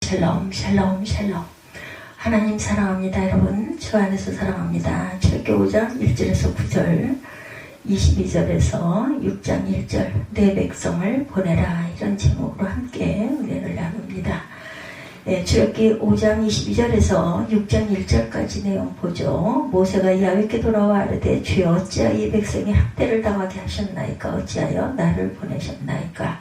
샬롬 샬롬 샬롬. 하나님 사랑합니다. 여러분 주 안에서 사랑합니다. 출애굽기 5장 1절에서 9절 22절에서 6장 1절 내 백성을 보내라, 이런 제목으로 함께 은혜를 나눕니다. 출애굽기 5장 22절에서 6장 1절까지 내용 보죠. 모세가 야훼께 돌아와 아르되 주여 어찌하여 이 백성이 학대를 당하게 하셨나이까? 어찌하여 나를 보내셨나이까?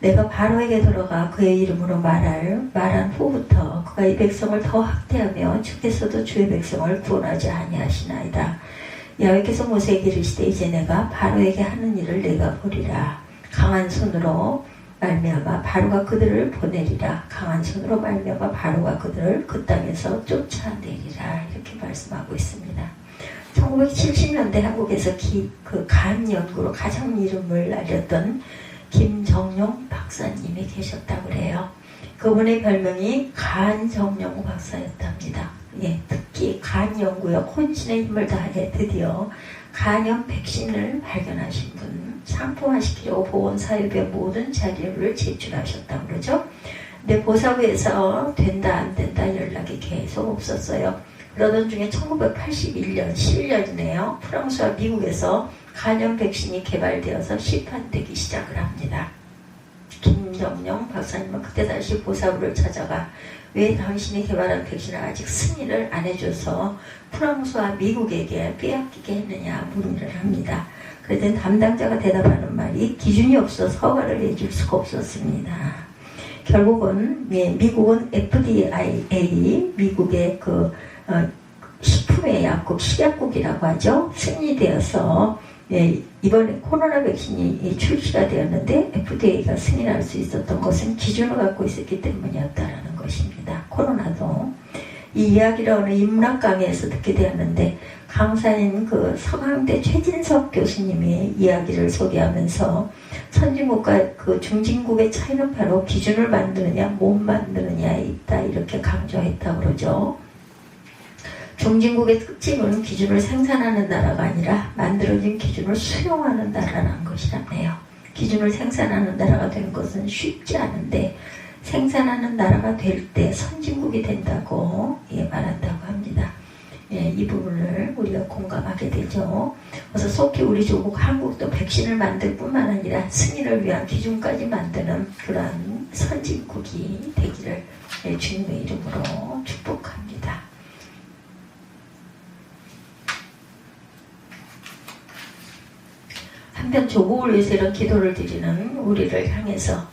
내가 바로에게 들어가 그의 이름으로 말한 후부터 그가 이 백성을 더 학대하며 주께서도 주의 백성을 구원하지 아니하시나이다. 야훼께서 모세에게 이르시되 이제 내가 바로에게 하는 일을 내가 보리라. 강한 손으로 말미암아 바로가 그들을 보내리라. 강한 손으로 말미암아 바로가 그들을 그 땅에서 쫓아내리라. 이렇게 말씀하고 있습니다. 1970년대 한국에서 그 간 연구로 가장 이름을 알렸던 김정용 박사님이 계셨다고 그래요. 그분의 별명이 간정용 박사였답니다. 특히 간 연구에 혼신의 힘을 다해 드디어 간염 백신을 발견하신 분, 상품화시키려고 보건사협의 모든 자료를 제출하셨다고 그러죠. 근데 보사부에서 된다 안 된다 연락이 계속 없었어요. 그러던 중에 1981년 7년이네요. 프랑스와 미국에서 간염 백신이 개발되어서 시판되기 시작을 합니다. 김정용 박사님은 그때 다시 보사부를 찾아가 왜 당신이 개발한 백신을 아직 승인을 안 해줘서 프랑스와 미국에게 빼앗기게 했느냐 문의를 합니다. 그랬더니 담당자가 대답하는 말이 기준이 없어서 허가를 내줄 수가 없었습니다. 결국은 미국은 FDA, 미국의 식품의 약국, 식약국이라고 하죠. 승인되어서 이번에 코로나 백신이 출시가 되었는데 FDA가 승인할 수 있었던 것은 기준을 갖고 있었기 때문이었다라는 것입니다. 코로나도. 이 이야기를 어느 인문학 강의에서 듣게 되었는데 강사인 그 서강대 최진석 교수님이 이야기를 소개하면서 선진국과 그 중진국의 차이는 바로 기준을 만드느냐 못 만드느냐에 있다, 이렇게 강조했다고 그러죠. 중진국의 특징은 기준을 생산하는 나라가 아니라 만들어진 기준을 수용하는 나라라는 것이라네요. 기준을 생산하는 나라가 되는 것은 쉽지 않은데 생산하는 나라가 될 때 선진국이 된다고 말한다고 합니다. 이 부분을 우리가 공감하게 되죠. 그래서 속히 우리 조국 한국도 백신을 만들 뿐만 아니라 승인을 위한 기준까지 만드는 그러한 선진국이 되기를 주님의 이름으로 축복합니다. 한편 조국을 위해서 이런 기도를 드리는 우리를 향해서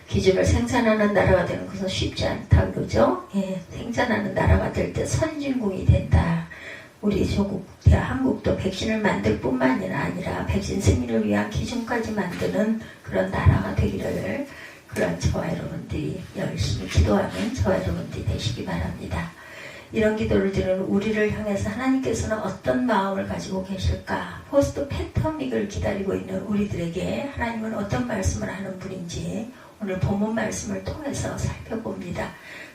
기준을 생산하는 나라가 되는 것은 쉽지 않다 그러죠. 생산하는 나라가 될 때 선진국이 된다. 우리 조국, 한국도 백신을 만들 뿐만이 아니라 백신 승인을 위한 기준까지 만드는 그런 나라가 되기를 그런 저와 여러분들이 열심히 기도하는 저와 여러분들이 되시기 바랍니다. 이런 기도를 드리는 우리를 향해서 하나님께서는 어떤 마음을 가지고 계실까? 포스트 패터믹을 기다리고 있는 우리들에게 하나님은 어떤 말씀을 하는 분인지 오늘 본문 말씀을 통해서 살펴봅니다.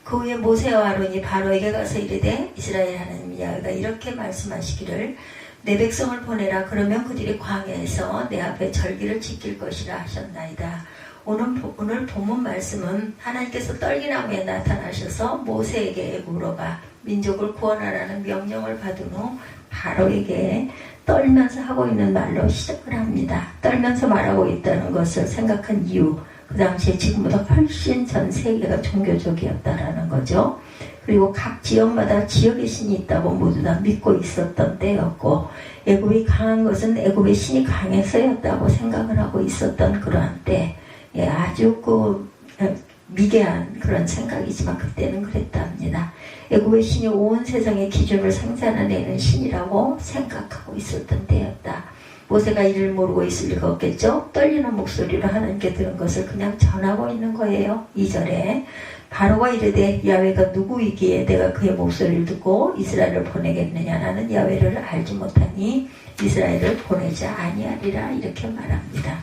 그 후에 모세와 아론이 바로에게 가서 이르되 이스라엘 하나님 야훼가 이렇게 말씀하시기를 내 백성을 보내라. 그러면 그들이 광야에서 내 앞에 절기를 지킬 것이라 하셨나이다. 오늘 본문 말씀은 하나님께서 떨기나무에 나타나셔서 모세에게 애굽으로 가 민족을 구원하라는 명령을 받은 후 바로에게 떨면서 하고 있는 말로 시작을 합니다. 떨면서 말하고 있다는 것을 생각한 이유, 그 당시에 지금보다 훨씬 전 세계가 종교적이었다라는 거죠. 그리고 각 지역마다 지역의 신이 있다고 모두 다 믿고 있었던 때였고 애굽이 강한 것은 애굽의 신이 강해서였다고 생각을 하고 있었던 그러한 때, 아주 미개한 그런 생각이지만 그때는 그랬답니다. 애굽의 신이 온 세상의 기준을 생산해내는 신이라고 생각하고 있었던 때였다. 모세가 이를 모르고 있을 리가 없겠죠. 떨리는 목소리로 하나님께 들은 것을 그냥 전하고 있는 거예요. 2절에 바로가 이르되 야훼가 누구이기에 내가 그의 목소리를 듣고 이스라엘을 보내겠느냐. 나는 야훼를 알지 못하니 이스라엘을 보내지 아니하리라. 이렇게 말합니다.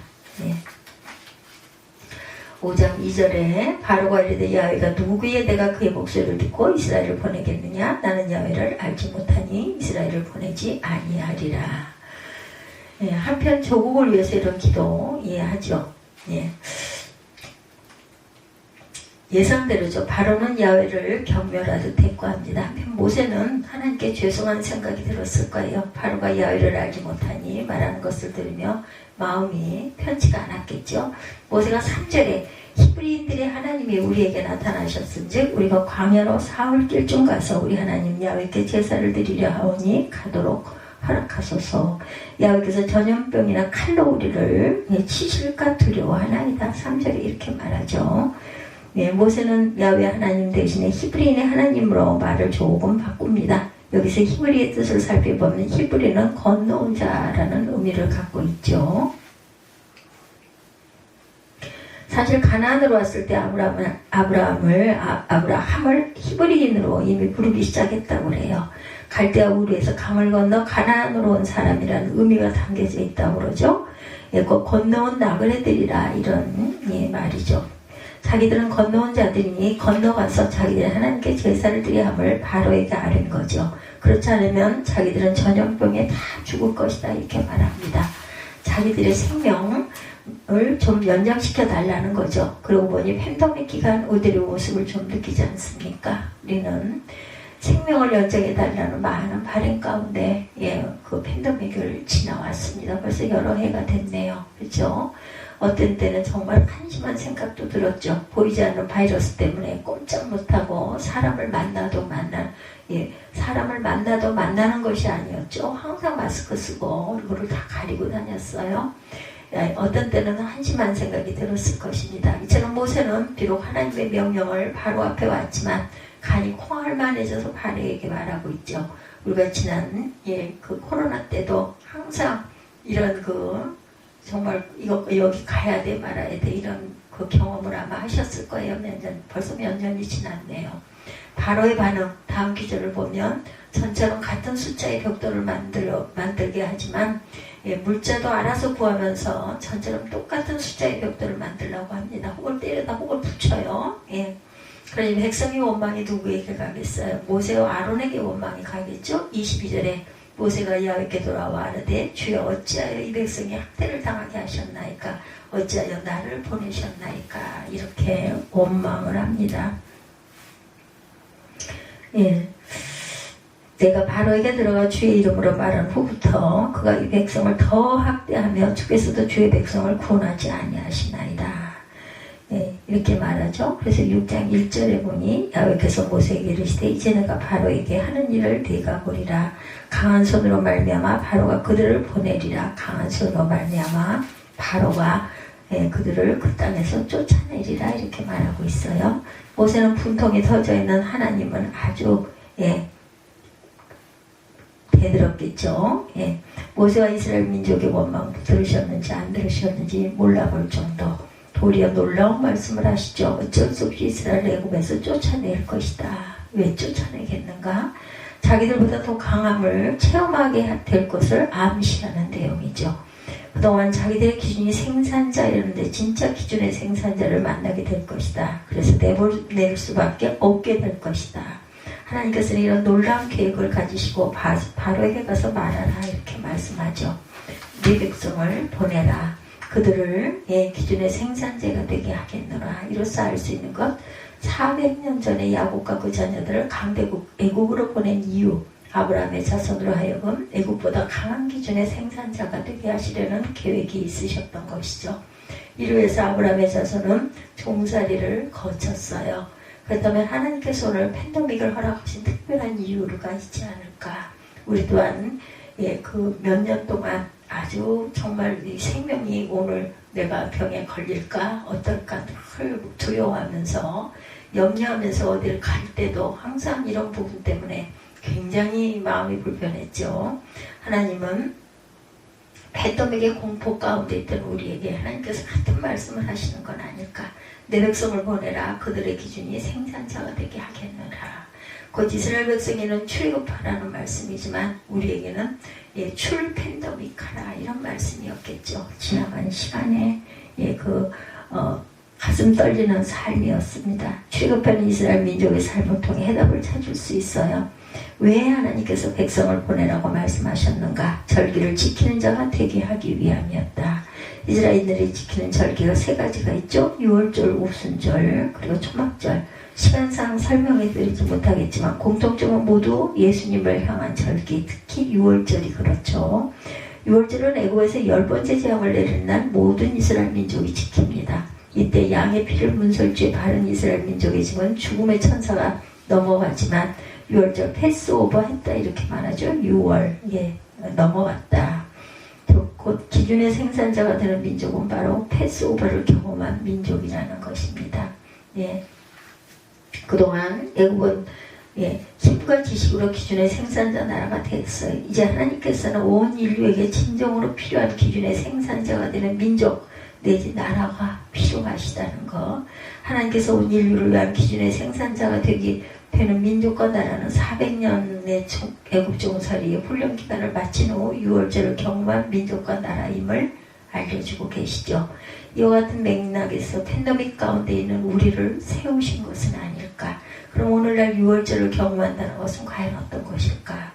5장 2절에 바로가 이르되 야훼가 누구기에 내가 그의 목소리를 듣고 이스라엘을 보내겠느냐. 나는 야훼를 알지 못하니 이스라엘을 보내지 아니하리라. 한편 조국을 위해서 이런 기도 하죠. 예상대로죠. 바로는 야훼를 경멸하듯 대꾸합니다. 모세는 하나님께 죄송한 생각이 들었을 거예요. 바로가 야훼를 알지 못하니 말하는 것을 들으며 마음이 편치가 않았겠죠. 모세가 3절에 히브리인들이 하나님이 우리에게 나타나셨은즉 우리가 광야로 사흘 길쯤 가서 우리 하나님 야훼께 제사를 드리려 하오니 가도록 허락하소서. 야훼께서 전염병이나 칼로 우리를 치실까 두려워하나이다. 3절에 이렇게 말하죠. 모세는 야훼 하나님 대신에 히브리인의 하나님으로 말을 조금 바꿉니다. 여기서 히브리의 뜻을 살펴보면 히브리는 건너온 자라는 의미를 갖고 있죠. 사실 가나안으로 왔을 때 아브라함을 히브리인으로 이미 부르기 시작했다고 그래요. 갈대아 우르에서 강을 건너 가나안으로 온 사람이라는 의미가 담겨져 있다고 그러죠. 건너온 나그네들이라 이런 말이죠. 자기들은 건너온 자들이니 건너가서 자기들이 하나님께 제사를 드려야 함을 바로에게 아는 거죠. 그렇지 않으면 자기들은 전염병에 다 죽을 것이다 이렇게 말합니다. 자기들의 생명을 좀 연장시켜 달라는 거죠. 그러고 보니 팬데믹 기간 우리의 모습을 좀 느끼지 않습니까? 우리는 생명을 연장해 달라는 많은 발행 가운데 그 팬데믹을 지나왔습니다. 벌써 여러 해가 됐네요. 그렇죠? 어떤 때는 정말 한심한 생각도 들었죠. 보이지 않는 바이러스 때문에 꼼짝 못하고 사람을 만나도 만나는 것이 아니었죠. 항상 마스크 쓰고 얼굴을 다 가리고 다녔어요. 어떤 때는 한심한 생각이 들었을 것입니다. 이처럼 모세는 비록 하나님의 명령을 바로 앞에 왔지만 간이 콩알만해져서 바로에게 말하고 있죠. 우리가 지난 그 코로나 때도 항상 이런 정말 여기 가야 돼 말아야 돼 이런 그 경험을 아마 하셨을 거예요. 벌써 몇 년이 지났네요. 바로의 반응 다음 기절을 보면 전처럼 같은 숫자의 벽돌을 만들게 하지만 물자도 알아서 구하면서 전처럼 똑같은 숫자의 벽돌을 만들려고 합니다. 혹을 때려다 혹을 붙여요. 그러니 백성의 원망이 누구에게 가겠어요? 모세와 아론에게 원망이 가겠죠. 22절에 모세가 야훼께 돌아와 아르되 주여 어찌하여 이 백성이 학대를 당하게 하셨나이까 어찌하여 나를 보내셨나이까 이렇게 원망을 합니다. 내가 바로에게 들어가 주의 이름으로 말한 후부터 그가 이 백성을 더 학대하며 주께서도 주의 백성을 구원하지 아니하시나이다. 이렇게 말하죠. 그래서 6장 1절에 보니 야훼께서 모세에게 이르시되 이제 내가 바로에게 하는 일을 네가 보리라. 강한 손으로 말미암아 바로가 그들을 보내리라. 강한 손으로 말미암아 바로가 그들을 그 땅에서 쫓아내리라 이렇게 말하고 있어요. 모세는 분통이 터져 있는 하나님은 아주 대들었겠죠. 모세와 이스라엘 민족의 원망 들으셨는지 안 들으셨는지 몰라볼 정도 도리어 놀라운 말씀을 하시죠. 어쩔 수 없이 이스라엘 애굽에서 쫓아낼 것이다. 왜 쫓아내겠는가? 자기들보다 더 강함을 체험하게 될 것을 암시하는 내용이죠. 그동안 자기들의 기준이 생산자였는데 진짜 기준의 생산자를 만나게 될 것이다. 그래서 내볼 수밖에 없게 될 것이다. 하나님께서는 이런 놀라운 계획을 가지시고 바로에게 가서 말하라 이렇게 말씀하죠. 네 백성을 보내라. 그들을 기준의 생산자가 되게 하겠노라. 이로써 알 수 있는 것 400년 전에 야곱과 그 자녀들을 강대국 애국으로 보낸 이유 아브라함의 자손으로 하여금 애국보다 강한 기준의 생산자가 되게 하시려는 계획이 있으셨던 것이죠. 이로 해서 아브라함의 자손은 종살이를 거쳤어요. 그렇다면 하나님께서 오늘 팬데믹을 허락하신 특별한 이유가 있지 않을까. 우리 또한 그 몇 년 동안 아주 정말 이 생명이 오늘 내가 병에 걸릴까 어떨까 늘 두려워하면서 염려하면서 어디를 갈 때도 항상 이런 부분 때문에 굉장히 마음이 불편했죠. 하나님은 팬데믹의 공포 가운데 있던 우리에게 하나님께서 같은 말씀을 하시는 건 아닐까. 내 백성을 보내라. 그들의 기준이 생산자가 되게 하겠노라. 곧 이스라엘 백성에는 출애굽하라는 말씀이지만 우리에게는 출팬데믹하라 이런 말씀이었겠죠. 지나간 시간에 가슴 떨리는 삶이었습니다. 출애굽하는 이스라엘 민족의 삶을 통해 해답을 찾을 수 있어요. 왜 하나님께서 백성을 보내라고 말씀하셨는가? 절기를 지키는 자가 되게 하기 위함이었다. 이스라엘인들이 지키는 절기가 세 가지가 있죠. 유월절, 오순절, 그리고 초막절. 시간상 설명해 드리지 못하겠지만 공통점은 모두 예수님을 향한 절기, 특히 유월절이 그렇죠. 유월절은 애국에서 10번째 재앙을 내리는 날 모든 이스라엘 민족이 지킵니다. 이때 양의 피를 문설주에 바른 이스라엘 민족의 집은 죽음의 천사가 넘어가지만 유월절 패스오버 했다 이렇게 말하죠. 6월 넘어갔다. 곧 기준의 생산자가 되는 민족은 바로 패스오버를 경험한 민족이라는 것입니다. 그동안 애국은 힘과 지식으로 기준의 생산자 나라가 됐어요. 이제 하나님께서는 온 인류에게 진정으로 필요한 기준의 생산자가 되는 민족 내지 나라가 필요하시다는 것. 하나님께서 온 인류를 위한 기준의 생산자가 되는 민족과 나라는 400년의 애국 종살이의 훈련 기간을 마친 후 6월절을 경험한 민족과 나라임을 알려주고 계시죠. 이와 같은 맥락에서 팬데믹 가운데 있는 우리를 세우신 것은 아닐까. 그럼 오늘날 6월절을 경험한다는 것은 과연 어떤 것일까?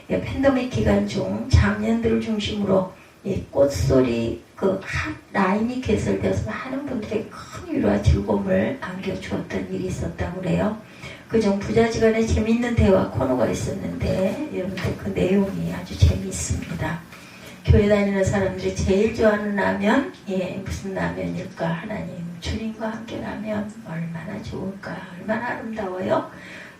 팬데믹 기간 중 장년들을 중심으로 꽃소리 핫 라인이 개설되어서 많은 분들에게 큰 위로와 즐거움을 안겨주었던 일이 있었다고 그래요. 그중 부자지간에 재미있는 대화 코너가 있었는데 여러분들 그 내용이 아주 재미있습니다. 교회 다니는 사람들이 제일 좋아하는 라면, 무슨 라면일까? 하나님, 주님과 함께 라면 얼마나 좋을까? 얼마나 아름다워요?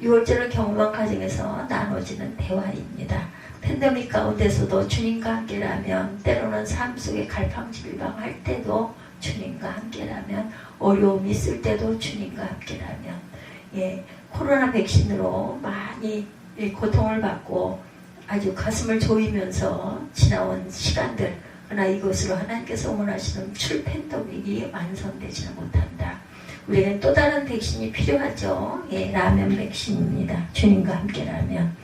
6월절을 경험한 가정에서 나눠지는 대화입니다. 팬데믹 가운데서도 주님과 함께라면, 때로는 삶 속에 갈팡질팡할 때도 주님과 함께라면, 어려움이 있을 때도 주님과 함께라면, 코로나 백신으로 많이 고통을 받고 아주 가슴을 조이면서 지나온 시간들, 그러나 이것으로 하나님께서 원하시는 팬데믹이 완성되지는 못한다. 우리는 또 다른 백신이 필요하죠. 라면 백신입니다. 주님과 함께라면.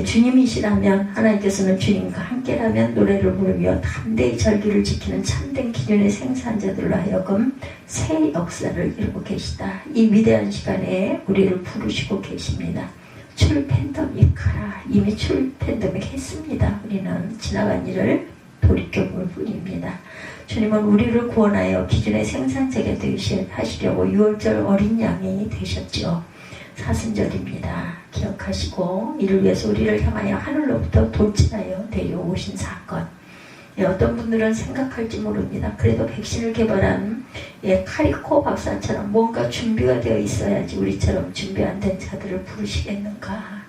주님이시라면, 하나님께서는 주님과 함께라면 노래를 부르며 담대히 절기를 지키는 참된 기준의 생산자들로 하여금 새 역사를 이루고 계시다. 이 위대한 시간에 우리를 부르시고 계십니다. 출 팬데믹 하라. 이미 출 팬데믹 했습니다. 우리는 지나간 일을 돌이켜볼 뿐입니다. 주님은 우리를 구원하여 기준의 생산자가 하시려고 6월절 어린 양이 되셨죠. 사순절입니다. 기억하시고 이를 위해서 우리를 향하여 하늘로부터 돌진하여 내려오신 사건. 어떤 분들은 생각할지 모릅니다. 그래도 백신을 개발한 카리코 박사처럼 뭔가 준비가 되어 있어야지 우리처럼 준비 안 된 자들을 부르시겠는가.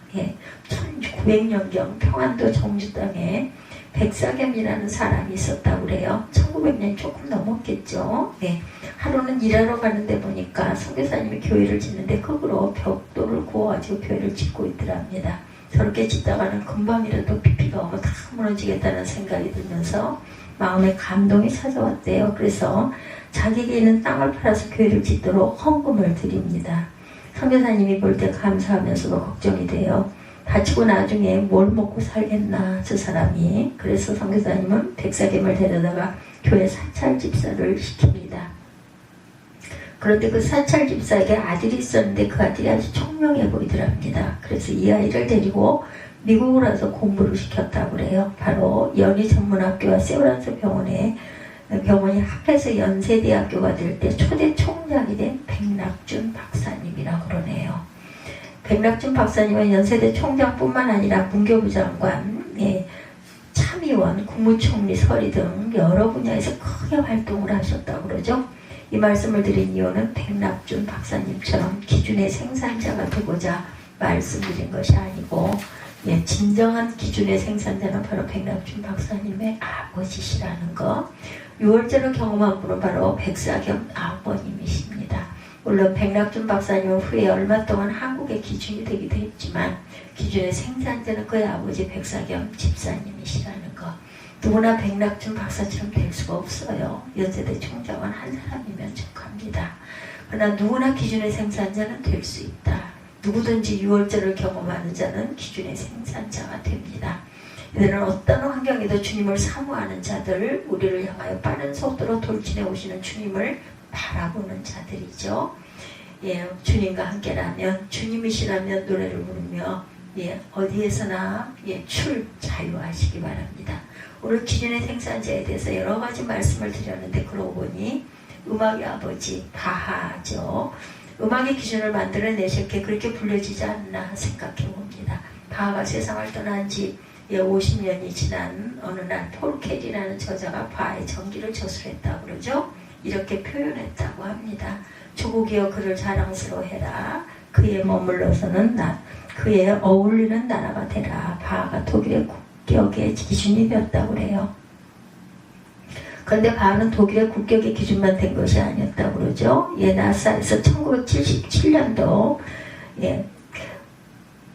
1900년경 평안도 정주 땅에 백사겸이라는 사람이 있었다고 그래요. 1900년 조금 넘었겠죠. 하루는 일하러 가는데 보니까 선교사님이 교회를 짓는데 거꾸로 벽돌을 구워가지고 교회를 짓고 있더랍니다. 저렇게 짓다가는 금방이라도 비피가 오면 다 무너지겠다는 생각이 들면서 마음에 감동이 찾아왔대요. 그래서 자기에게 있는 땅을 팔아서 교회를 짓도록 헌금을 드립니다. 선교사님이 볼 때 감사하면서도 걱정이 돼요. 다치고 나중에 뭘 먹고 살겠나 저 사람이. 그래서 선교사님은 백사겸을 데려다가 교회 사찰 집사를 시킵니다. 그런데 그 사찰 집사에게 아들이 있었는데 그 아들이 아주 총명해 보이더랍니다. 그래서 이 아이를 데리고 미국으로 와서 공부를 시켰다고 그래요. 바로 연희전문학교와 세브란스 병원이 합해서 연세대학교가 될 때 초대 총장이 된 백낙준 박사님이라고 그러네요. 백낙준 박사님은 연세대 총장뿐만 아니라 문교부 장관, 참의원, 국무총리 서리 등 여러 분야에서 크게 활동을 하셨다고 그러죠. 이 말씀을 드린 이유는 백낙준 박사님처럼 기준의 생산자가 되고자 말씀드린 것이 아니고 진정한 기준의 생산자는 바로 백낙준 박사님의 아버지시라는 것. 6월절을 경험한 분은 바로 백사겸 아버님이십니다. 물론 백낙준 박사님은 후에 얼마 동안 한국의 기준이 되기도 했지만 기준의 생산자는 그의 아버지 백사겸 집사님이시라는 것. 누구나 백낙준 박사처럼 될 수가 없어요. 연세대 총장은 한 사람이면 족합니다. 그러나 누구나 기준의 생산자는 될 수 있다. 누구든지 6월절을 경험하는 자는 기준의 생산자가 됩니다. 이들은 어떤 환경에도 주님을 사모하는 자들, 우리를 향하여 빠른 속도로 돌진해 오시는 주님을 바라보는 자들이죠. 주님과 함께라면, 주님이시라면 노래를 부르며 어디에서나 자유하시기 바랍니다. 오늘 기준의 생산자에 대해서 여러 가지 말씀을 드렸는데 그러고 보니 음악의 아버지 바하죠. 음악의 기준을 만들어내셨기에 그렇게 불려지지 않나 생각해 봅니다. 바하가 세상을 떠난 지 50년이 지난 어느 날 폴 캐리라는 저자가 바하의 전기를 저술했다고 그러죠. 이렇게 표현했다고 합니다. 조국이여 그를 자랑스러워해라. 그에 머물러서는 그에 어울리는 나라가 되라. 바하가 독일의 국격의 기준이 되었다고 그래요. 그런데 바하는 독일의 국격의 기준만 된 것이 아니었다고 그러죠. 나사에서 1977년도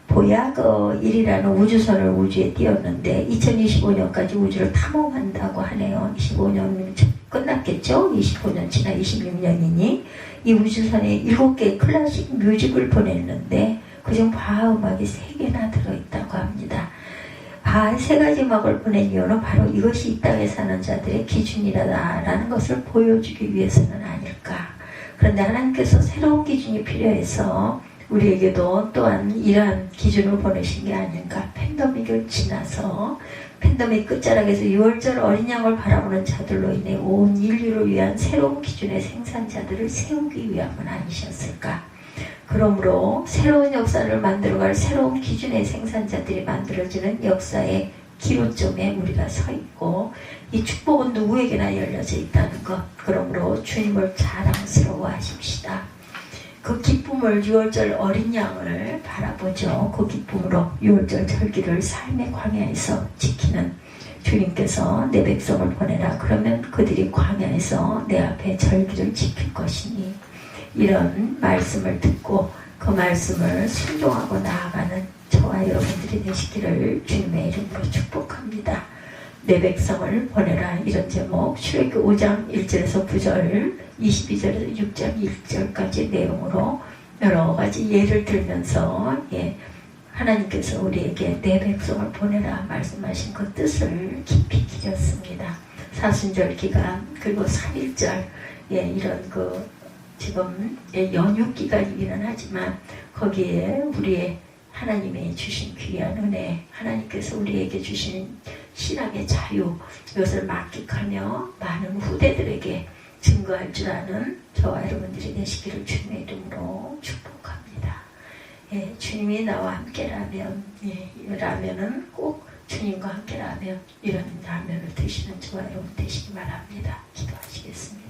보야거 1이라는 우주선을 우주에 띄웠는데 2025년까지 우주를 탐험한다고 하네요. 25년 끝났겠죠? 25년 지나 26년이니 이 우주선에 7개의 클래식 뮤직을 보냈는데 그중 바하 음악이 3개나 들어있다고 합니다. 바하의 3가지 음악을 보낸 이유는 바로 이것이 이 땅에 사는 자들의 기준이라는 것을 보여주기 위해서는 아닐까. 그런데 하나님께서 새로운 기준이 필요해서 우리에게도 또한 이러한 기준을 보내신 게 아닌가. 팬데믹을 지나서 팬데믹 끝자락에서 6월절 어린 양을 바라보는 자들로 인해 온 인류를 위한 새로운 기준의 생산자들을 세우기 위함은 아니셨을까. 그러므로 새로운 역사를 만들어갈 새로운 기준의 생산자들이 만들어지는 역사의 기로점에 우리가 서 있고 이 축복은 누구에게나 열려져 있다는 것. 그러므로 주님을 자랑스러워 하십시다. 그 기쁨을 6월절 어린 양을 바라보죠. 그 기쁨으로 6월절 절기를 삶의 광야에서 지키는 주님께서 내 백성을 보내라. 그러면 그들이 광야에서 내 앞에 절기를 지킬 것이니 이런 말씀을 듣고 그 말씀을 순종하고 나아가는 저와 여러분들이 되시기를 주님의 이름으로 축복합니다. 내 백성을 보내라. 이런 제목 출애굽기 5장 1절에서 9절 22절에서 6장 1절까지 내용으로 여러 가지 예를 들면서 하나님께서 우리에게 내 백성을 보내라 말씀하신 그 뜻을 깊이 기렸습니다. 사순절 기간 그리고 3.1절 이런 지금 연휴 기간이기는 하지만 거기에 우리의 하나님의 주신 귀한 은혜, 하나님께서 우리에게 주신 신앙의 자유, 이것을 만끽하며 많은 후대들에게 증거할 줄 아는 저와 여러분들이 되시기를 주님의 이름으로 축복합니다. 주님이 나와 함께라면, 라면은 꼭 주님과 함께라면 이런 라면을 드시는 저와 여러분 되시기 바랍니다. 기도하시겠습니다.